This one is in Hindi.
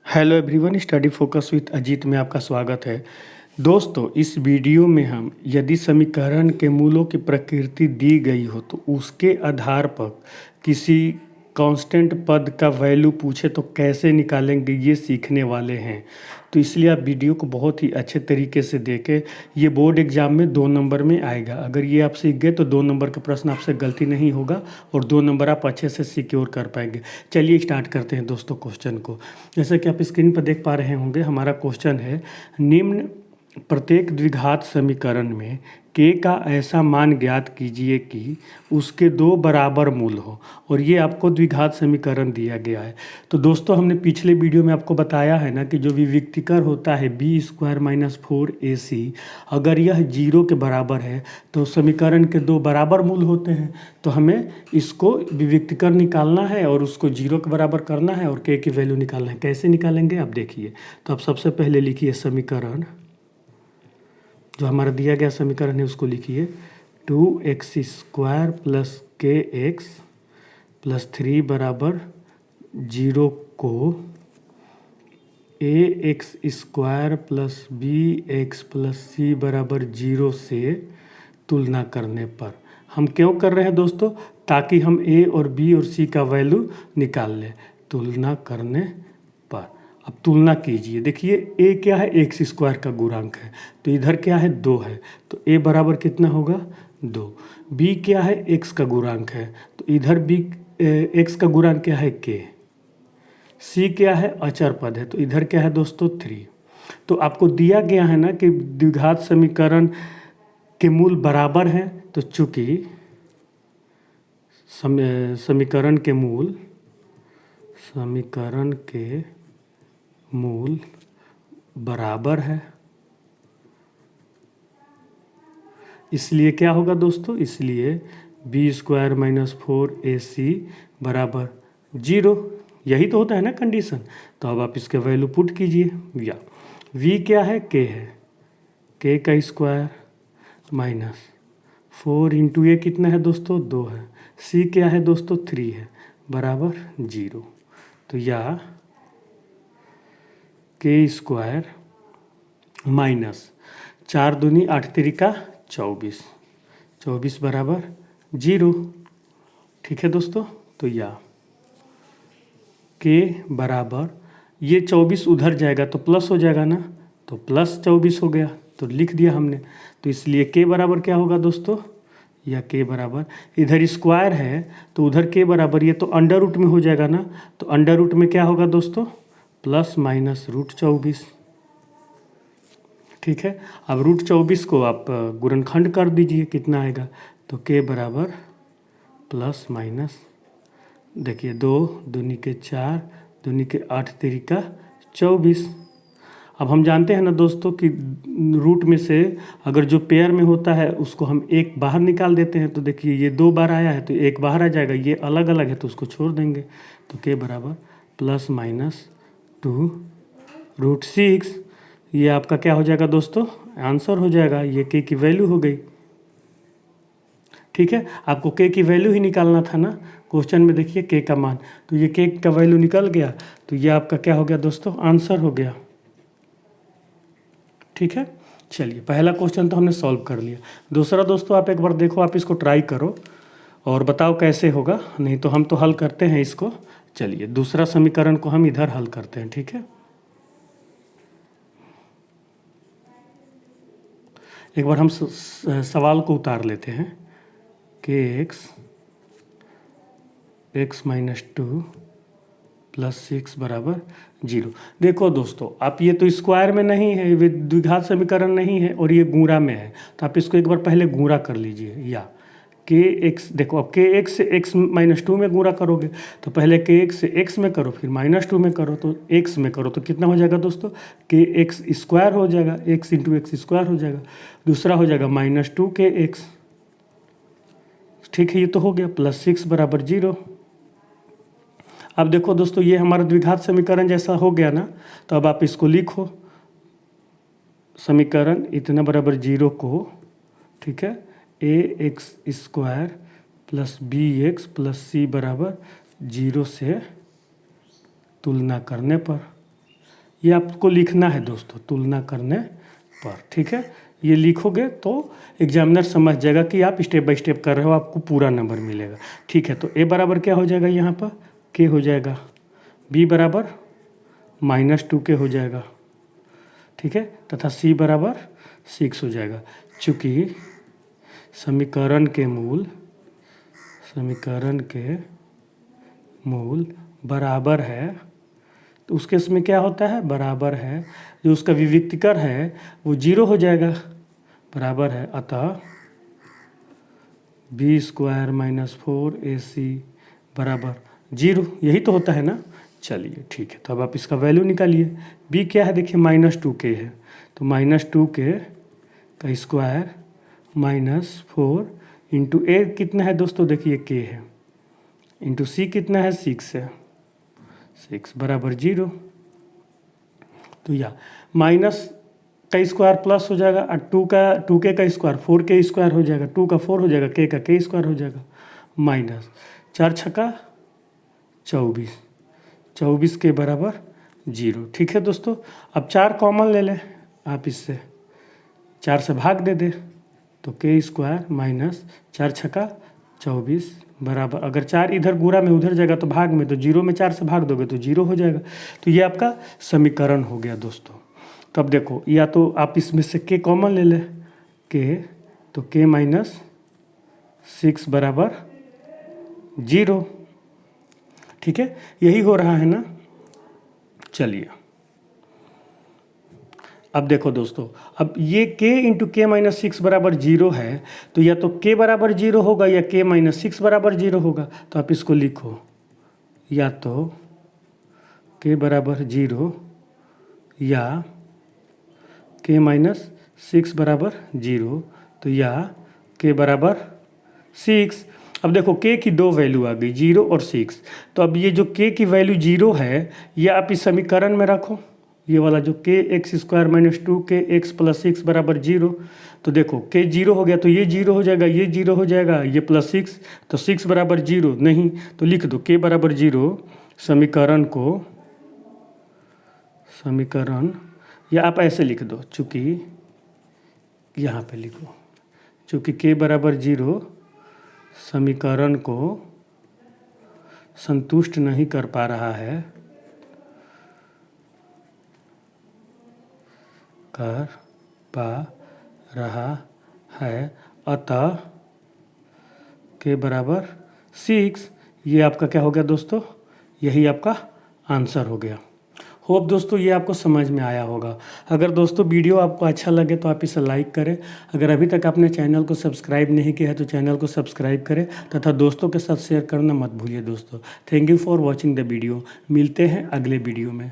Hello everyone, study focus with Ajit में आपका स्वागत है। दोस्तों, इस वीडियो में हम यदि समीकरण के मूलों की प्रकृति दी गई हो तो उसके आधार पर किसी कांस्टेंट पद का वैल्यू पूछे तो कैसे निकालेंगे ये सीखने वाले हैं। तो इसलिए आप वीडियो को बहुत ही अच्छे तरीके से देखें। ये बोर्ड एग्जाम में 2 नंबर में आएगा। अगर ये आप सीख गए तो 2 नंबर का प्रश्न आपसे गलती नहीं होगा और 2 नंबर आप अच्छे से सिक्योर कर पाएंगे। चलिए स्टार्ट करते हैं दोस्तों क्वेश्चन को। जैसे कि आप स्क्रीन पर देख पा रहे होंगे, हमारा क्वेश्चन है निम्न प्रत्येक द्विघात समीकरण में k का ऐसा मान ज्ञात कीजिए कि उसके 2 बराबर मूल हो। और ये आपको द्विघात समीकरण दिया गया है। तो दोस्तों, हमने पिछले वीडियो में आपको बताया है ना कि जो विविक्तिकर होता है b² - 4ac, अगर यह 0 के बराबर है तो समीकरण के 2 बराबर मूल होते हैं। तो हमें इसको विविक्तिकर निकालना है और उसको 0 के बराबर करना है और k की वैल्यू निकालना है। कैसे निकालेंगे आप देखिए। तो आप सबसे पहले लिखिए समीकरण, जो हमारा दिया गया समीकरण है उसको लिखिए 2x² + kx + 3 बराबर 0 को ax² + bx + c बराबर 0 से तुलना करने पर। हम क्यों कर रहे हैं दोस्तों? ताकि हम a और b और c का वैल्यू निकाल लें तुलना करने पर। अब तुलना कीजिए, देखिए a क्या है, x² का गुणांक है तो इधर क्या है 2 है तो a बराबर कितना होगा 2। b क्या है, x का गुणांक है तो इधर b x का गुणांक क्या है k। c क्या है, अचर पद है तो इधर क्या है दोस्तों 3। तो आपको दिया गया है ना कि द्विघात समीकरण के मूल बराबर हैं, तो चूंकि समीकरण के मूल बराबर है, इसलिए क्या होगा दोस्तों, इसलिए b² - 4ac बराबर 0। यही तो होता है ना कंडीशन। तो अब आप इसके वैल्यू पुट कीजिए। या v क्या है, k है, k का स्क्वायर माइनस 4 इंटू a कितना है दोस्तों 2 है, c क्या है दोस्तों 3 है बराबर 0। तो या k² माइनस 4 दूनी 8 तिरिका 24, 24 बराबर 0। ठीक है दोस्तों। तो या k बराबर, ये 24 उधर जाएगा तो प्लस हो जाएगा ना, तो प्लस 24 हो गया तो लिख दिया हमने। तो इसलिए k बराबर क्या होगा दोस्तों, या k बराबर, इधर स्क्वायर है तो उधर k बराबर, ये तो अंडर रूट में हो जाएगा ना, तो अंडर रूट में क्या होगा दोस्तों ±√24। ठीक है। अब √24 को आप गुणनखंड कर दीजिए, कितना आएगा तो k बराबर प्लस माइनस, देखिए 2 दूनी के 4 दूनी के 8 तिरिका 24। अब हम जानते हैं ना दोस्तों कि रूट में से अगर जो पेयर में होता है उसको हम एक बाहर निकाल देते हैं। तो देखिए ये 2 बार आया है तो एक बाहर आ जाएगा, ये अलग अलग है तो उसको छोड़ देंगे। तो k बराबर ±2√6, ये आपका क्या हो जाएगा दोस्तों, आंसर हो जाएगा। ये k की वैल्यू हो गई। ठीक है, आपको k की वैल्यू ही निकालना था ना क्वेश्चन में। देखिए k का मान, तो ये k का वैल्यू निकल गया तो ये आपका क्या हो गया दोस्तों, आंसर हो गया। ठीक है, चलिए पहला क्वेश्चन तो हमने सॉल्व कर लिया। दूसरा दोस्तों आप एक बार देखो, आप इसको ट्राई करो और बताओ कैसे होगा। नहीं तो हम तो हल करते हैं इसको। चलिए दूसरा समीकरण को हम इधर हल करते हैं। ठीक है, एक बार हम सवाल को उतार लेते हैं कि x - 2 + 6 बराबर 0। देखो दोस्तों, आप ये तो स्क्वायर में नहीं है, ये द्विघात समीकरण नहीं है और ये गुणा में है, तो आप इसको एक बार पहले गुणा कर लीजिए। या kx, देखो अब kx से x - 2 में गुणा करोगे तो पहले kx से x में करो, फिर -2 में करो, तो x में करो तो कितना हो जाएगा दोस्तों, kx² हो जाएगा, x × x² हो जाएगा। दूसरा हो जाएगा -2kx। ठीक है, ये तो हो गया, +6 बराबर 0। अब देखो दोस्तों, ये हमारा द्विघात समीकरण जैसा हो गया ना, तो अब आप इसको लिखो, समीकरण इतना बराबर 0 को, ठीक है, ax² + bx + c बराबर 0 से तुलना करने पर। ये आपको लिखना है दोस्तों तुलना करने पर, ठीक है। ये लिखोगे तो एग्जामिनर समझ जाएगा कि आप स्टेप बाय स्टेप कर रहे हो, आपको पूरा नंबर मिलेगा, ठीक है। तो ए बराबर क्या हो जाएगा यहाँ पर, के हो जाएगा, बी बराबर -2k हो जाएगा, ठीक है, तथा सी बराबर 6 हो जाएगा। चूँकि समीकरण के मूल बराबर है तो उसके इसमें क्या होता है, बराबर है, जो उसका विविक्तिकर है वो 0 हो जाएगा, बराबर है, अतः b² - 4ac बराबर 0, यही तो होता है ना। चलिए ठीक है, तो अब आप इसका वैल्यू निकालिए। b क्या है, देखिए -2k है, तो -2k का स्क्वायर -4 इंटू a कितना है दोस्तों, देखिए k है, इंटू c कितना है, 6 है, 6 बराबर 0। तो या माइनस का स्क्वायर प्लस हो जाएगा और 2k का स्क्वायर 4k स्क्वायर हो जाएगा, 2 का 4 हो जाएगा, k का k स्क्वायर हो जाएगा, माइनस 4 छक्का 24, 24 के बराबर 0, ठीक है दोस्तों। अब 4 कॉमन ले लें आप, इससे 4 से भाग दे दे तो k स्क्वायर माइनस 4 छक्का 24 बराबर, अगर 4 इधर गुणा में उधर जाएगा तो भाग में, तो 0 में 4 से भाग दोगे तो 0 हो जाएगा। तो ये आपका समीकरण हो गया दोस्तों। तो अब देखो, या तो आप इसमें से k कॉमन ले लें, k, तो k -6 बराबर 0, ठीक है, यही हो रहा है ना। चलिए अब देखो दोस्तों, अब ये k इंटू के -6 बराबर 0 है, तो या तो k बराबर 0 होगा या k -6 बराबर 0 होगा। तो आप इसको लिखो, या तो k बराबर 0 या k -6 बराबर 0, तो या k बराबर 6। अब देखो k की दो वैल्यू आ गई, 0 और 6। तो अब ये जो k की वैल्यू 0 है, ये आप इस समीकरण में रखो, ये वाला जो kx² - 2kx + 6 बराबर 0। तो देखो k 0 हो गया तो ये 0 हो जाएगा, ये 0 हो जाएगा, ये +6, तो 6 बराबर 0 नहीं, तो लिख दो k बराबर 0। समीकरण या आप ऐसे लिख दो, चूँकि यहाँ पे लिखो, चूँकि k बराबर 0 समीकरण को संतुष्ट नहीं कर पा रहा है, अतः k बराबर 6। ये आपका क्या हो गया दोस्तों, यही आपका आंसर हो गया। होप दोस्तों ये आपको समझ में आया होगा। अगर दोस्तों वीडियो आपको अच्छा लगे तो आप इसे लाइक करें। अगर अभी तक आपने चैनल को सब्सक्राइब नहीं किया है तो चैनल को सब्सक्राइब करें तथा दोस्तों के साथ शेयर करना मत भूलिए दोस्तों। Thank you for watching the video. मिलते हैं अगले वीडियो में।